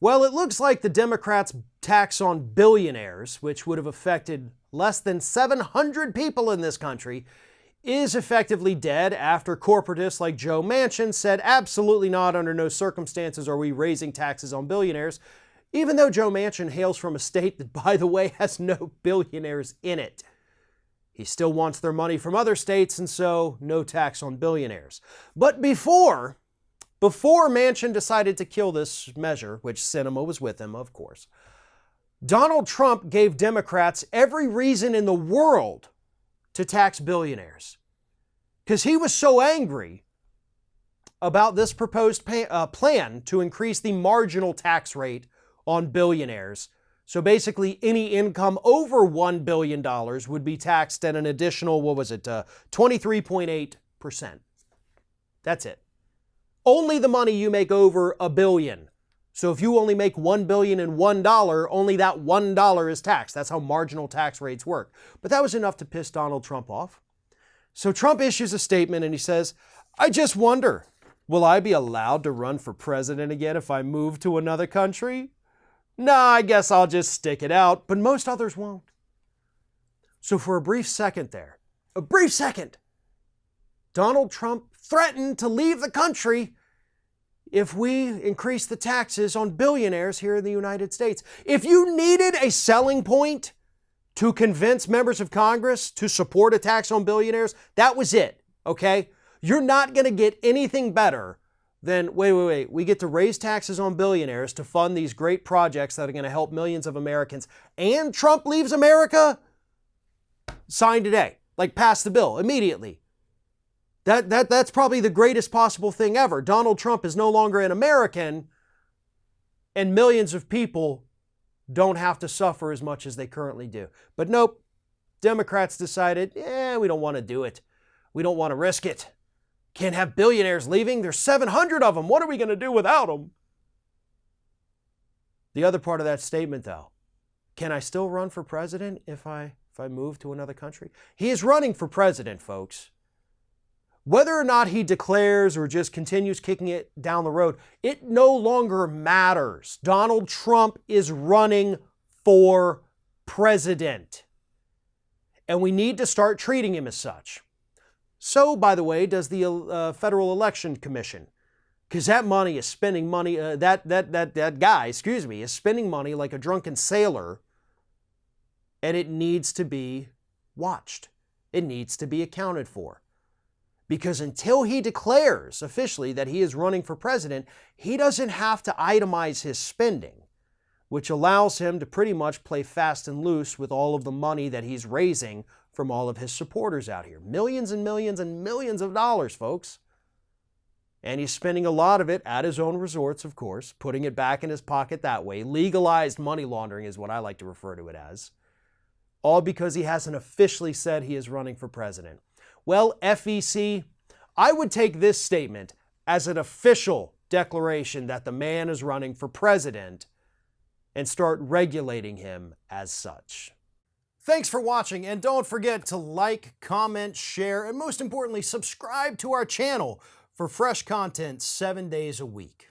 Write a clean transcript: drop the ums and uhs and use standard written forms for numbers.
Well, it looks like the Democrats' tax on billionaires, which would have affected less than 700 people in this country, is effectively dead after corporatists like Joe Manchin said absolutely not, under no circumstances are we raising taxes on billionaires, even though Joe Manchin hails from a state that, by the way, has no billionaires in it. He still wants their money from other states, and so no tax on billionaires. But before Manchin decided to kill this measure, which Sinema was with him, of course, Donald Trump gave Democrats every reason in the world to tax billionaires, because he was so angry about this proposed plan to increase the marginal tax rate on billionaires. So basically, any income over $1 billion would be taxed at an additional, 23.8%. That's it. Only the money you make over $1 billion. So if you only make $1 billion and $1, only that $1 is taxed. That's how marginal tax rates work. But that was enough to piss Donald Trump off. So Trump issues a statement and he says, "I just wonder, will I be allowed to run for president again if I move to another country? Nah, I guess I'll just stick it out, but most others won't." So for a brief second, Donald Trump threatened to leave the country if we increase the taxes on billionaires here in the United States. If you needed a selling point to convince members of Congress to support a tax on billionaires, that was it, okay? You're not going to get anything better than, wait, we get to raise taxes on billionaires to fund these great projects that are going to help millions of Americans, and Trump leaves America? Sign today. Like, pass the bill immediately. That's probably the greatest possible thing ever. Donald Trump is no longer an American, and millions of people don't have to suffer as much as they currently do. But nope, Democrats decided, we don't want to do it. We don't want to risk it. Can't have billionaires leaving. There's 700 of them. What are we going to do without them? The other part of that statement, though, can I still run for president if I move to another country? He is running for president, folks. Whether or not he declares or just continues kicking it down the road, it no longer matters. Donald Trump is running for president. And we need to start treating him as such. So, by the way, does the Federal Election Commission. Because that money is spending money, that guy, is spending money like a drunken sailor. And it needs to be watched. It needs to be accounted for. Because until he declares officially that he is running for president, he doesn't have to itemize his spending, which allows him to pretty much play fast and loose with all of the money that he's raising from all of his supporters out here. Millions and millions and millions of dollars, folks. And he's spending a lot of it at his own resorts, of course, putting it back in his pocket that way. Legalized money laundering is what I like to refer to it as. All because he hasn't officially said he is running for president. Well, FEC, I would take this statement as an official declaration that the man is running for president and start regulating him as such. Thanks for watching, and don't forget to like, comment, share, and most importantly, subscribe to our channel for fresh content 7 days a week.